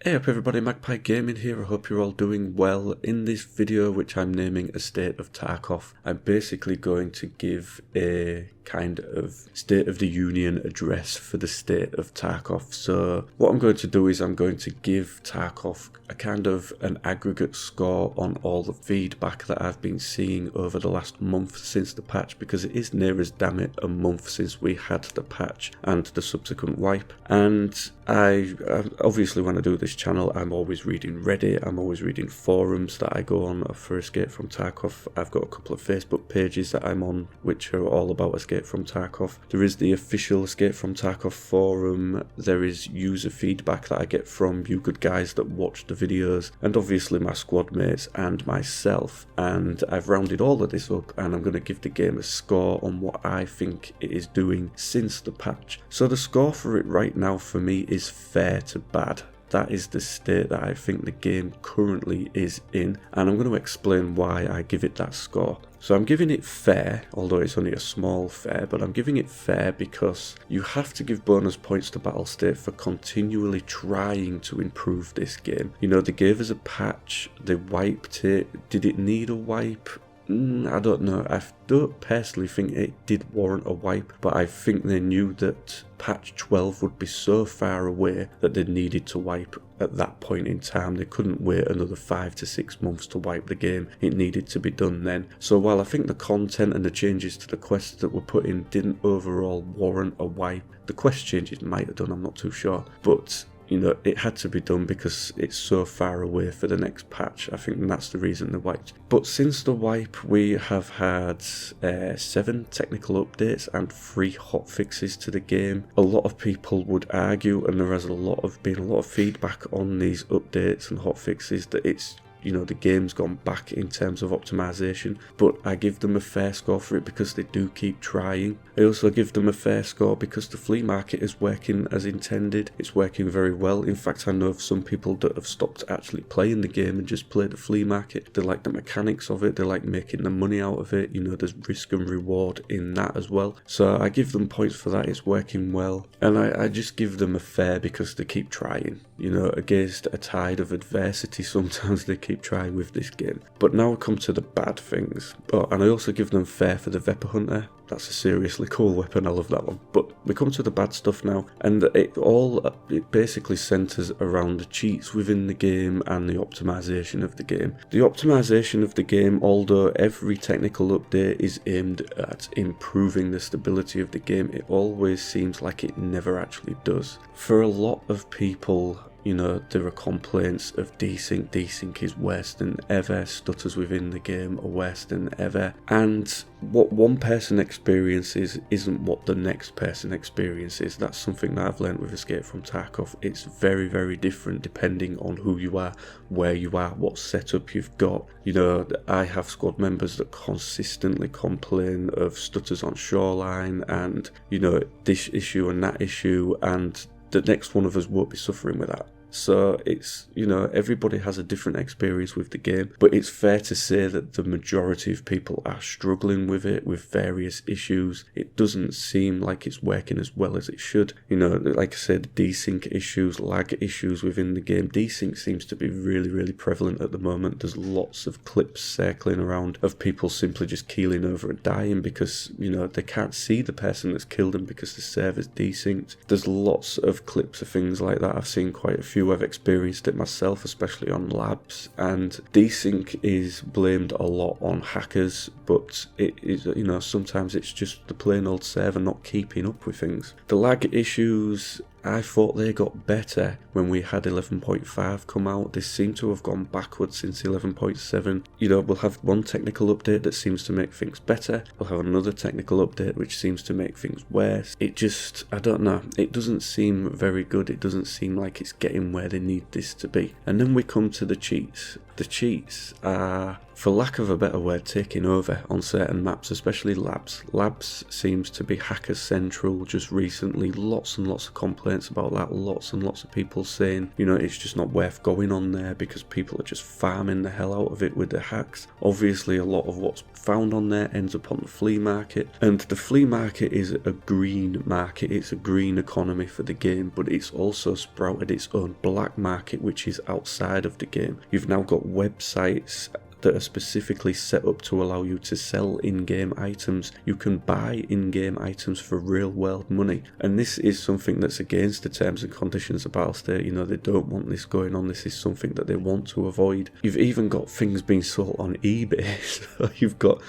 Hey up everybody, Magpie Gaming here. I hope you're all doing well. In this video, which I'm naming A State of Tarkov, I'm basically going to give a kind of State of the Union address for the state of Tarkov. So what I'm going to do is I'm going to give Tarkov a kind of an aggregate score on all the feedback that I've been seeing over the last month since the patch, because it is near as damn it a month since we had the patch and the subsequent wipe. And I obviously, when I do this channel, I'm always reading Reddit, I'm always reading forums that I go on for Escape from Tarkov. I've got a couple of Facebook pages that I'm on which are all about Escape from Tarkov. There is the official Escape from Tarkov forum, there is user feedback that I get from you good guys that watch the videos, and obviously my squad mates and myself. And I've rounded all of this up and I'm going to give the game a score on what I think it is doing since the patch. So the score for it right now for me is fair to bad. That is the state that I think the game currently is in, and I'm going to explain why I give it that score. So I'm giving it fair, although it's only a small fair, but I'm giving it fair because you have to give bonus points to Battlestate for continually trying to improve this game. You know, they gave us a patch, they wiped it. Did it need a wipe? I don't know. I don't personally think it did warrant a wipe, but I think they knew that patch 12 would be so far away that they needed to wipe at that point in time. They couldn't wait another 5 to 6 months to wipe the game. It needed to be done then. So while I think the content and the changes to the quests that were put in didn't overall warrant a wipe, the quest changes might have done, I'm not too sure, but you know, it had to be done because it's so far away for the next patch. I think that's the reason they wiped. But since the wipe, we have had 7 technical updates and 3 hotfixes to the game. A lot of people would argue, and there has been a lot of feedback on these updates and hotfixes, that it's, you know, the game's gone back in terms of optimization, but I give them a fair score for it because they do keep trying. I also give them a fair score because the flea market is working as intended. It's working very well. In fact, I know of some people that have stopped actually playing the game and just play the flea market. They like the mechanics of it, they like making the money out of it. You know, there's risk and reward in that as well. So I give them points for that. It's working well, and I just give them a fair because they keep trying. You know, against a tide of adversity, sometimes they keep trying with this game. But now we come to the bad things. Oh, and I also give them fair for the Vepper Hunter. That's a seriously cool weapon, I love that one. But we come to the bad stuff now, and it basically centres around the cheats within the game and the optimisation of the game. The optimisation of the game, although every technical update is aimed at improving the stability of the game, it always seems like it never actually does. For a lot of people, you know, there are complaints of desync. Desync is worse than ever. Stutters within the game are worse than ever. And what one person experiences isn't what the next person experiences. That's something that I've learned with Escape from Tarkov. It's very, very different depending on who you are, where you are, what setup you've got. You know, I have squad members that consistently complain of stutters on Shoreline and, you know, this issue and that issue, and the next one of us won't be suffering with that. So it's, you know, everybody has a different experience with the game, but it's fair to say that the majority of people are struggling with it, with various issues. It doesn't seem like it's working as well as it should. You know, like I said, desync issues, lag issues within the game. Desync seems to be really, really prevalent at the moment. There's lots of clips circling around of people simply just keeling over and dying because, you know, they can't see the person that's killed them because the server's desynced. There's lots of clips of things like that. I've seen quite a few. I've experienced it myself, especially on labs, and desync is blamed a lot on hackers, but it is, you know, sometimes it's just the plain old server not keeping up with things. The lag issues, I thought they got better when we had 11.5 come out. They seem to have gone backwards since 11.7. You know, we'll have one technical update that seems to make things better. We'll have another technical update which seems to make things worse. It just, I don't know, it doesn't seem very good. It doesn't seem like it's getting where they need this to be. And then we come to the cheats. the cheats are, for lack of a better word, taking over on certain maps, especially labs. Labs seems to be hacker central just recently. Lots and lots of complaints about that. Lots and lots of people saying, you know, it's just not worth going on there because people are just farming the hell out of it with the hacks. Obviously, a lot of what's found on there ends up on the flea market, and the flea market is a green market. It's a green economy for the game, but it's also sprouted its own black market, which is outside of the game. You've now got websites that are specifically set up to allow you to sell in-game items. You can buy in-game items for real-world money, and this is something that's against the terms and conditions of Battlestate. You know, they don't want this going on. This is something that they want to avoid. You've even got things being sold on eBay. So you've got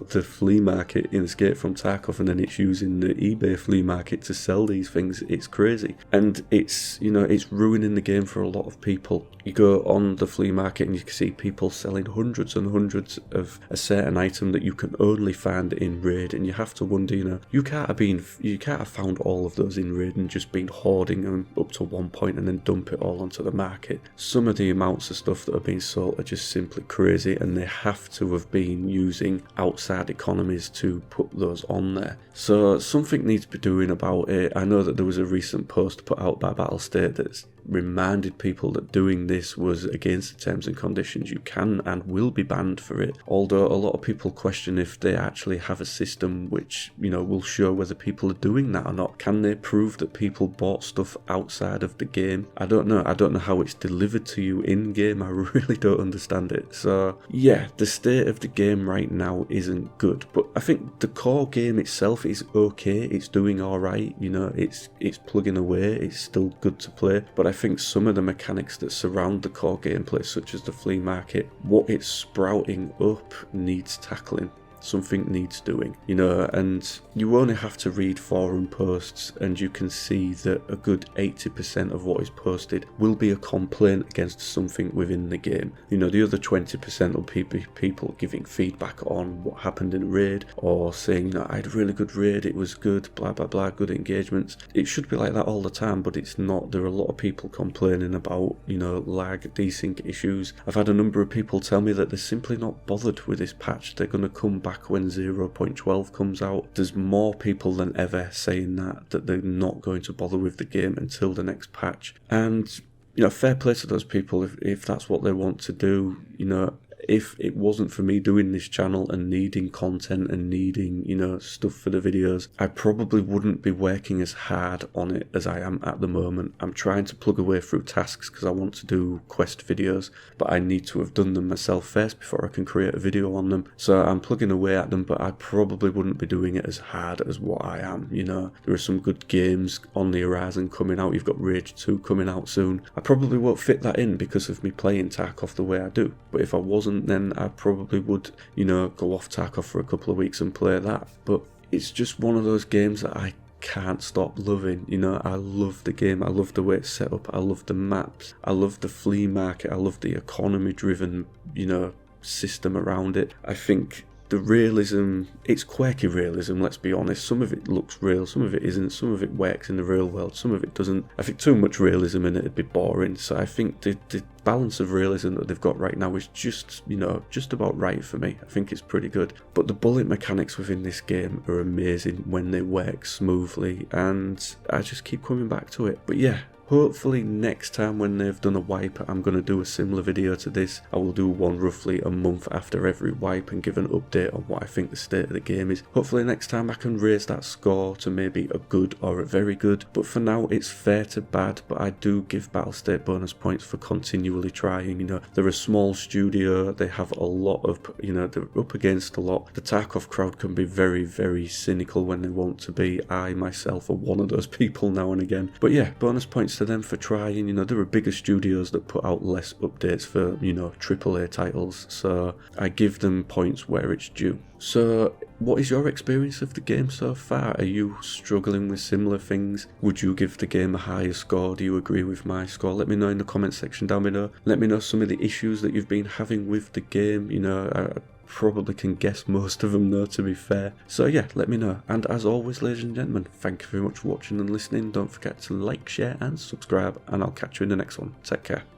the flea market in Escape from Tarkov, and then it's using the eBay flea market to sell these things. It's crazy, and it's ruining the game for a lot of people. You go on the flea market and you can see people selling hundreds and hundreds of a certain item that you can only find in raid, and you have to wonder, you know, you can't have found all of those in raid and just been hoarding them up to one point and then dump it all onto the market. Some of the amounts of stuff that are being sold are just simply crazy, and they have to have been using outside economies to put those on there. So something needs to be doing about it. I know that there was a recent post put out by Battlestate that's reminded people that doing this was against the terms and conditions. You can and will be banned for it, although a lot of people question if they actually have a system which, you know, will show whether people are doing that or not. Can they prove that people bought stuff outside of the game? I don't know how it's delivered to you in game. I really don't understand it. So yeah, the state of the game right now isn't good, but I think the core game itself is okay. It's doing all right, you know, it's plugging away, it's still good to play, but I think some of the mechanics that surround the core gameplay, such as the flea market, what it's sprouting up needs tackling. Something needs doing, you know, and you only have to read forum posts and you can see that a good 80% of what is posted will be a complaint against something within the game. You know, the other 20% will be people giving feedback on what happened in raid, or saying, you know, I had a really good raid, it was good, blah blah blah, good engagements. It should be like that all the time, but it's not. There are a lot of people complaining about, you know, lag, desync issues. I've had a number of people tell me that they're simply not bothered with this patch. They're going to come back when 0.12 comes out. There's more people than ever saying that they're not going to bother with the game until the next patch. And, you know, fair play to those people if that's what they want to do. You know, if it wasn't for me doing this channel and needing content and needing, you know, stuff for the videos, I probably wouldn't be working as hard on it as I am at the moment. I'm trying to plug away through tasks because I want to do quest videos, but I need to have done them myself first before I can create a video on them. So I'm plugging away at them, but I probably wouldn't be doing it as hard as what I am. You know, there are some good games on the horizon coming out. You've got Rage 2 coming out soon. I probably won't fit that in because of me playing Tarkov the way I do, but if I wasn't, then I probably would, you know, go off Tarkov for a couple of weeks and play that. But it's just one of those games that I can't stop loving. You know, I love the game, I love the way it's set up, I love the maps, I love the flea market, I love the economy driven, you know, system around it. I think the realism, it's quirky realism, let's be honest. Some of it looks real, some of it isn't, some of it works in the real world, some of it doesn't. I think too much realism in it would be boring, so I think the balance of realism that they've got right now is just, you know, just about right for me. I think it's pretty good. But the bullet mechanics within this game are amazing when they work smoothly, and I just keep coming back to it. But yeah, hopefully next time when they've done a wipe, I'm going to do a similar video to this. I will do one roughly a month after every wipe and give an update on what I think the state of the game is. Hopefully next time I can raise that score to maybe a good or a very good, but for now it's fair to bad. But I do give Battlestate bonus points for continually trying. You know, they're a small studio, they have a lot of, you know, they're up against a lot. The Tarkov crowd can be very, very cynical when they want to be. I myself are one of those people now and again. But yeah, bonus points to them for trying. You know, there are bigger studios that put out less updates for, you know, AAA titles, so I give them points where it's due. So what is your experience of the game so far? Are you struggling with similar things? Would you give the game a higher score? Do you agree with my score? Let me know in the comment section down below. Let me know some of the issues that you've been having with the game. You know, I probably can guess most of them though, to be fair. So yeah, let me know. And as always, ladies and gentlemen, thank you very much for watching and listening. Don't forget to like, share and subscribe, and I'll catch you in the next one. Take care.